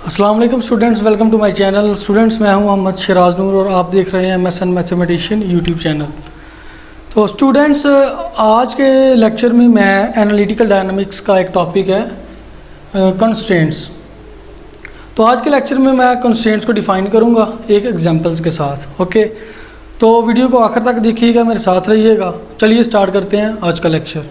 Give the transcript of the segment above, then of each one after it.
अस्सलाम वालेकुम students, welcome to my channel. Students, मैं हूं मोहम्मद शिराज नूर और आप देख रहे हैं एमएसएन मैथमेटिशियन यूट्यूब चैनल। तो स्टूडेंट्स, आज के लेक्चर में मैं एनालिटिकल डायनामिक्स का एक टॉपिक है कंस्ट्रेंट्स। तो आज के लेक्चर में मैं कंस्ट्रेंट्स को डिफ़ाइन करूंगा एक एग्जांपल्स के साथ। ओके, तो वीडियो को आखिर तक देखिएगा, मेरे साथ रहिएगा। चलिए स्टार्ट करते हैं आज का लेक्चर।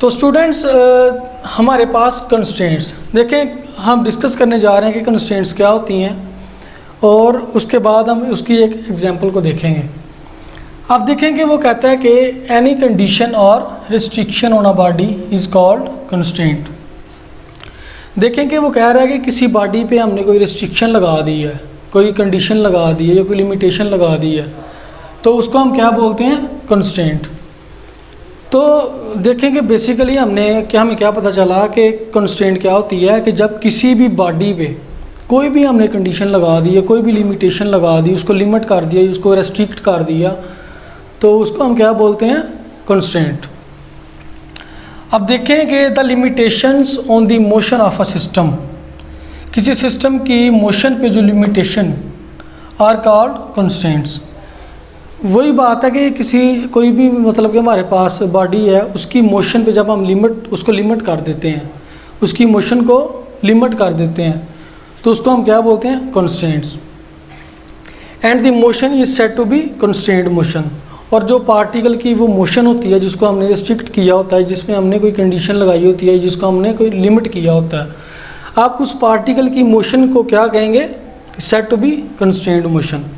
तो स्टूडेंट्स, हमारे पास कंस्ट्रेंट्स देखें, हम डिस्कस करने जा रहे हैं कि कंस्ट्रेंट्स क्या होती हैं और उसके बाद हम उसकी एक एग्जांपल को देखेंगे। आप देखें कि वो कहता है कि एनी कंडीशन और restriction on a body is called constraint. देखें कि वो कह रहा है कि किसी बॉडी पे हमने कोई रिस्ट्रिक्शन लगा दी है, कोई कंडीशन लगा दी है या कोई लिमिटेशन लगा दी है, तो उसको हम क्या बोलते हैं? कंस्ट्रेंट। तो देखें कि बेसिकली हमें क्या पता चला कि कंस्ट्रेंट क्या होती है कि जब किसी भी बॉडी पे कोई भी हमने कंडीशन लगा दी है, कोई भी लिमिटेशन लगा दी, उसको लिमिट कर दिया, उसको रेस्ट्रिक्ट कर दिया, तो उसको हम क्या बोलते हैं? कंस्ट्रेंट। अब देखें कि the limitations on the motion of a system, किसी सिस्टम की मोशन पे जो लिमिटेशन आर कॉल्ड कंस्ट्रेंट्स। वही बात है कि कोई भी मतलब कि हमारे पास बॉडी है, उसकी मोशन पे जब हम उसको लिमिट कर देते हैं, उसकी मोशन को लिमिट कर देते हैं, तो उसको हम क्या बोलते हैं? Constraints. And the motion is said to be constraint motion. और जो पार्टिकल की वो मोशन होती है जिसको हमने रिस्ट्रिक्ट किया होता है, जिसमें हमने कोई कंडीशन लगाई होती है, जिसको हमने कोई लिमिट किया होता है, आप उस पार्टिकल की मोशन को क्या कहेंगे? Said to be constraint motion.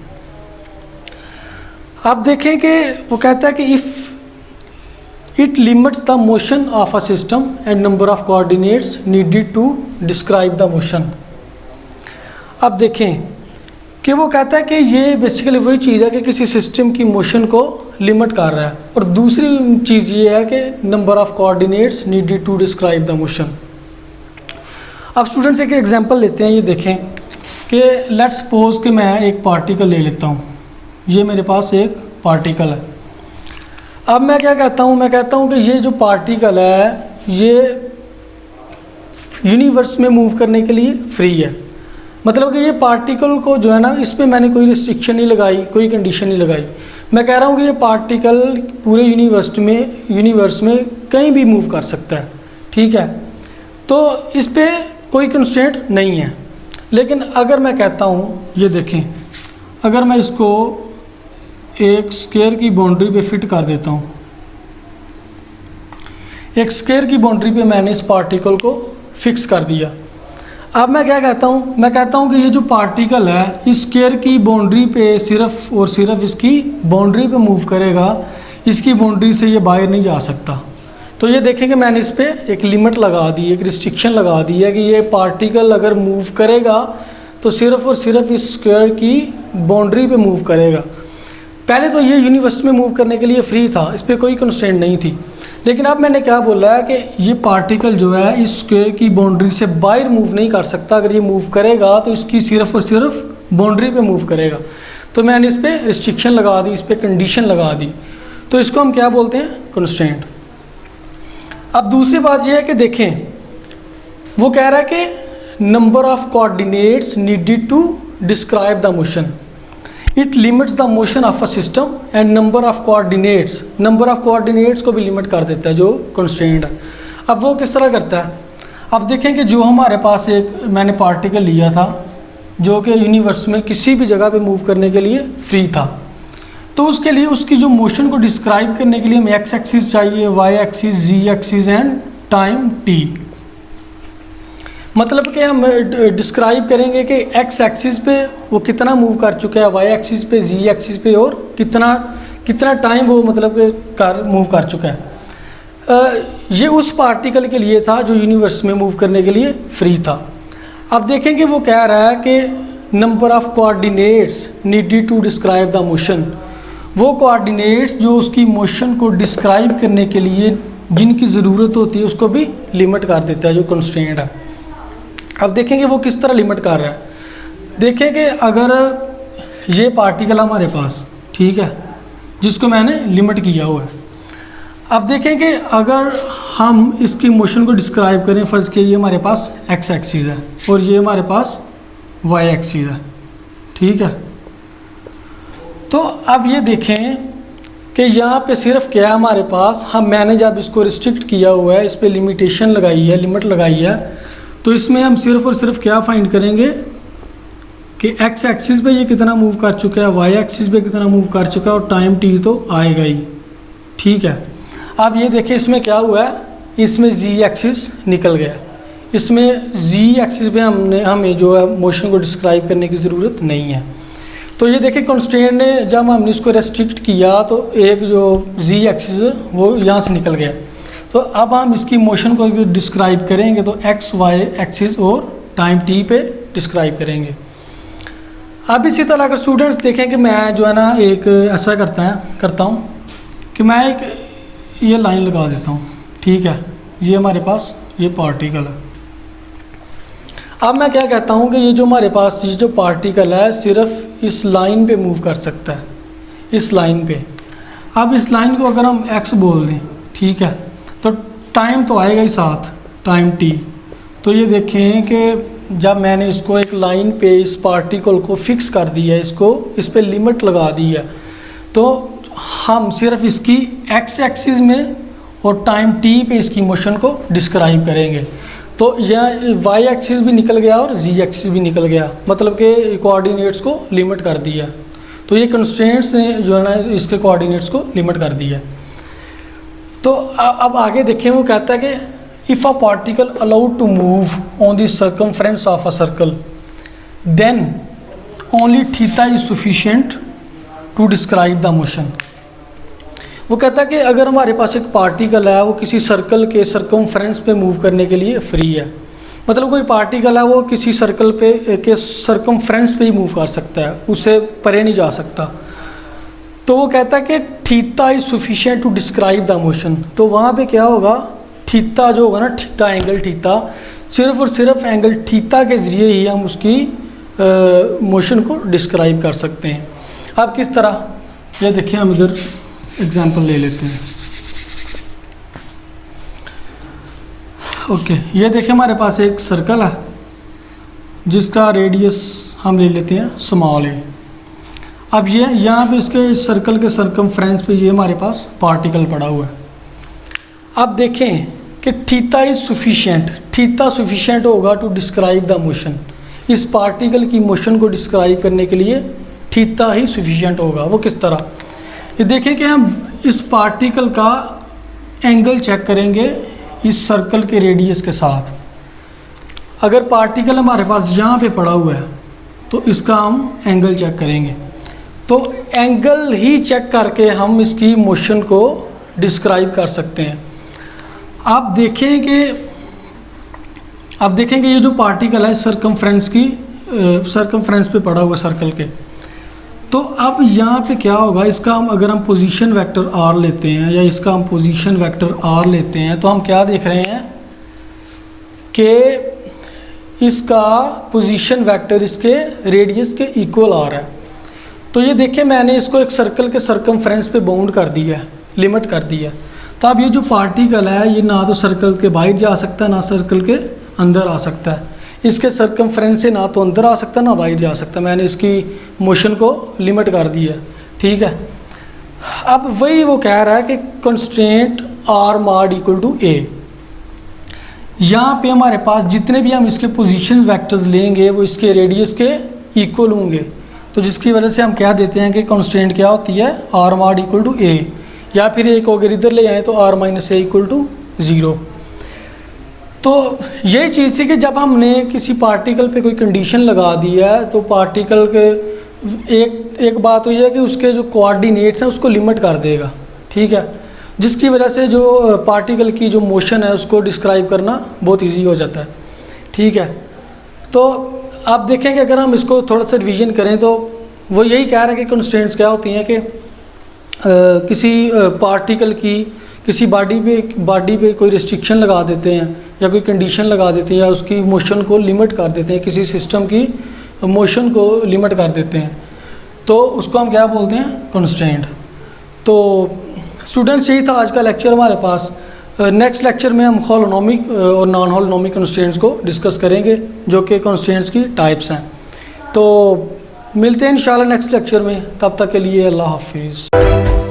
आप देखें कि वो कहता है कि if it limits the motion of a system and number of coordinates needed to describe the motion. अब देखें कि वो कहता है कि ये बेसिकली वही चीज़ है कि किसी सिस्टम की मोशन को लिमिट कर रहा है, और दूसरी चीज़ ये है कि number of coordinates needed to describe the motion. अब स्टूडेंट्स एक एग्जांपल लेते हैं। ये देखें कि लेट्स सपोज कि मैं एक पार्टिकल ले लेता हूँ। ये मेरे पास एक पार्टिकल है। अब मैं क्या कहता हूँ? मैं कहता हूँ कि ये जो पार्टिकल है ये यूनिवर्स में मूव करने के लिए फ्री है। मतलब कि ये पार्टिकल को जो है ना, इस पर मैंने कोई रिस्ट्रिक्शन नहीं लगाई, कोई कंडीशन नहीं लगाई। मैं कह रहा हूँ कि ये पार्टिकल पूरे यूनिवर्स में कहीं भी मूव कर सकता है। ठीक है, तो इस पर कोई कंस्ट्रेंट नहीं है। लेकिन अगर मैं कहता हूँ, ये देखें, अगर मैं इसको एक स्क्वायर की बाउंड्री पे फिट कर देता हूँ, एक स्क्वायर की बाउंड्री पे मैंने इस पार्टिकल को फिक्स कर दिया। अब मैं क्या कहता हूँ? मैं कहता हूँ कि ये जो पार्टिकल है इस स्क्वायर की बाउंड्री पे सिर्फ और सिर्फ इसकी बाउंड्री पे मूव करेगा, इसकी बाउंड्री से ये बाहर नहीं जा सकता। तो ये देखें कि मैंने इस पर एक लिमिट लगा दी, एक रिस्ट्रिक्शन लगा दी है कि ये पार्टिकल अगर मूव करेगा तो सिर्फ और सिर्फ इस स्क्वायर की बाउंड्री पे मूव करेगा। पहले तो ये यूनिवर्स में मूव करने के लिए फ्री था, इस पर कोई कंस्ट्रेंट नहीं थी। लेकिन अब मैंने क्या बोला है कि ये पार्टिकल जो है इस स्क्वायर की बाउंड्री से बाहर मूव नहीं कर सकता। अगर ये मूव करेगा तो इसकी सिर्फ और सिर्फ बाउंड्री पे मूव करेगा। तो मैंने इस पर रिस्ट्रिक्शन लगा दी, इस पर कंडीशन लगा दी, तो इसको हम क्या बोलते हैं? कंस्ट्रेंट। अब दूसरी बात यह है कि देखें, वो कह रहा है कि number of coordinates needed to describe the motion. It limits the motion of a system and number of coordinates को भी लिमिट कर देता है, जो कंस्ट्रेंट है। अब वो किस तरह करता है? अब देखें कि जो हमारे पास एक मैंने पार्टिकल लिया था जो कि यूनिवर्स में किसी भी जगह पे मूव करने के लिए फ्री था, तो उसके लिए उसकी जो मोशन को डिस्क्राइब करने के लिए हमें एक्स एक्सिस चाहिए, Y axis, Z axis and time T. मतलब कि हम डिस्क्राइब करेंगे कि एक्स एक्सिस पे वो कितना मूव कर चुका है, वाई एक्सिस पे, जी एक्सिस पे, और कितना टाइम वो मतलब कि मूव कर चुका है। ये उस पार्टिकल के लिए था जो यूनिवर्स में मूव करने के लिए फ्री था। अब देखें कि वो कह रहा है कि number of coordinates needed to describe the motion. वो कोऑर्डिनेट्स जो उसकी मोशन को डिस्क्राइब करने के लिए जिनकी ज़रूरत होती है उसको भी लिमिट कर देता है, जो कंस्ट्रेंट है। अब देखेंगे वो किस तरह लिमिट कर रहा है। देखें कि अगर ये पार्टिकल हमारे पास, ठीक है, जिसको मैंने लिमिट किया हुआ है, अब देखें कि अगर हम इसकी मोशन को डिस्क्राइब करें, फर्ज के ये हमारे पास एक्स एक्सिस है और ये हमारे पास वाई एक्सिस है, ठीक है। तो अब ये देखें कि यहाँ पे सिर्फ क्या है हमारे पास, मैंने जब इसको रिस्ट्रिक्ट किया हुआ है, इस पर लिमिटेशन लगाई है, लिमिट लगाई है, तो इसमें हम सिर्फ और सिर्फ क्या फाइंड करेंगे कि एक्स एक्सिस पे ये कितना मूव कर चुका है, वाई एक्सिस पे कितना मूव कर चुका है, और टाइम टी तो आएगा ही, ठीक है। अब ये देखिए इसमें क्या हुआ है, इसमें जी एक्सिस निकल गया, इसमें जी एक्सिस पे हमें जो है मोशन को डिस्क्राइब करने की ज़रूरत नहीं है। तो ये देखिए कंस्ट्रेंट ने जब हमने इसको रेस्ट्रिक्ट किया तो एक जो जी एक्सिस वो यहाँ से निकल गया। तो अब हम इसकी मोशन को डिस्क्राइब करेंगे तो एक्स वाई एक्सिस और टाइम टी पे डिस्क्राइब करेंगे। अब इसी तरह अगर स्टूडेंट्स देखें कि मैं जो है ना एक ऐसा करता हूँ कि मैं एक ये लाइन लगा देता हूँ, ठीक है, ये हमारे पास ये पार्टिकल है। अब मैं क्या कहता हूँ कि ये जो हमारे पास ये जो पार्टिकल है सिर्फ इस लाइन पे मूव कर सकता है, इस लाइन पे। अब इस लाइन को अगर हम एक्स बोल दें, ठीक है, तो टाइम तो आएगा ही साथ, टाइम टी। तो ये देखें कि जब मैंने इसको एक लाइन पे इस पार्टिकल को फिक्स कर दिया है, इसको इस पे लिमिट लगा दी है, तो हम सिर्फ इसकी एक्स एक्सिस में और टाइम टी पे इसकी मोशन को डिस्क्राइब करेंगे। तो यह वाई एक्सिस भी निकल गया और जी एक्सिस भी निकल गया, मतलब कि कोऑर्डिनेट्स को लिमिट कर दिया। तो ये कंस्ट्रेंट्स ने जो है ना इसके कोऑर्डिनेट्स को लिमिट कर दिया। तो अब आगे देखें, वो कहता है कि if a particle allowed to move on the circumference of a circle then only theta is sufficient to describe the motion. वो कहता है कि अगर हमारे पास एक पार्टिकल है वो किसी सर्कल के सर्कमफ्रेंस पे मूव करने के लिए फ्री है, मतलब कोई पार्टिकल है वो किसी सर्कल पे के सर्कमफ्रेंस पे ही मूव कर सकता है, उससे परे नहीं जा सकता, तो वो कहता है कि theta is sufficient to describe the motion. तो वहाँ पे क्या होगा, थीटा जो होगा ना, थीटा एंगल थीटा, सिर्फ और सिर्फ एंगल थीटा के ज़रिए ही हम उसकी मोशन को डिस्क्राइब कर सकते हैं। अब किस तरह, ये देखिए हम इधर एग्जाम्पल ले लेते हैं। ओके, ये देखिए हमारे पास एक सर्कल है जिसका रेडियस हम ले लेते हैं स्मॉल ए। अब ये यहाँ पे इसके सर्कल के सर्कमफ्रेंस पे ये हमारे पास पार्टिकल पड़ा हुआ है। अब देखें कि theta is sufficient, theta sufficient होगा टू डिस्क्राइब द मोशन। इस पार्टिकल की मोशन को डिस्क्राइब करने के लिए थीटा ही सफिशिएंट होगा। वो किस तरह, ये देखें कि हम इस पार्टिकल का एंगल चेक करेंगे इस सर्कल के रेडियस के साथ। अगर पार्टिकल हमारे पास यहाँ पे पड़ा हुआ है तो इसका हम एंगल चेक करेंगे। तो एंगल ही चेक करके हम इसकी मोशन को डिस्क्राइब कर सकते हैं। आप देखेंगे ये जो पार्टिकल है सर्कमफ्रेंस पे पड़ा हुआ सर्कल के, तो अब यहाँ पे क्या होगा, इसका हम अगर हम पोजीशन वेक्टर आर लेते हैं या इसका हम पोजीशन वेक्टर आर लेते हैं तो हम क्या देख रहे हैं कि इसका पोजीशन वेक्टर इसके रेडियस के इक्वल आ रहा है। तो ये देखिए मैंने इसको एक सर्कल के सर्कमफ्रेंस पे बाउंड कर दिया है, लिमिट कर दिया। तो अब ये जो पार्टिकल है ये ना तो सर्कल के बाहर जा सकता है ना सर्कल के अंदर आ सकता है, इसके सर्कमफ्रेंस से ना तो अंदर आ सकता ना बाहर जा सकता। मैंने इसकी मोशन को लिमिट कर दिया, ठीक है। अब वही वो कह रहा है कि constraint are mod equal to a. यहाँ पे हमारे पास जितने भी हम इसके पोजीशन वेक्टर्स लेंगे वो इसके रेडियस के इक्वल होंगे। तो जिसकी वजह से हम क्या देते हैं कि कंस्ट्रेंट क्या होती है, R mod equal to A, या फिर एक अगर इधर ले आए तो R minus A equal to 0। तो यही चीज़ थी कि जब हमने किसी पार्टिकल पे कोई कंडीशन लगा दी है तो पार्टिकल के एक बात हुई है कि उसके जो कोऑर्डिनेट्स हैं उसको लिमिट कर देगा, ठीक है, जिसकी वजह से जो पार्टिकल की जो मोशन है उसको डिस्क्राइब करना बहुत इजी हो जाता है, ठीक है। तो आप देखें कि अगर हम इसको थोड़ा सा रिवीजन करें तो वो यही कह रहा है कि कंस्ट्रेंट्स क्या होती हैं कि किसी पार्टिकल की किसी बॉडी पे कोई रिस्ट्रिक्शन लगा देते हैं या कोई कंडीशन लगा देते हैं या उसकी मोशन को लिमिट कर देते हैं, किसी सिस्टम की मोशन को लिमिट कर देते हैं, तो उसको हम क्या बोलते हैं, कंस्ट्रेंट। तो स्टूडेंट्स यही था आज का लेक्चर हमारे पास। नेक्स्ट लेक्चर में हम होलोनोमिक और नॉन होलोनोमिक कंस्ट्रेंट्स को डिस्कस करेंगे, जो कि कंस्ट्रेंट्स की टाइप्स हैं। तो मिलते हैं इंशाल्लाह नेक्स्ट लेक्चर में, तब तक के लिए अल्लाह हाफिज़।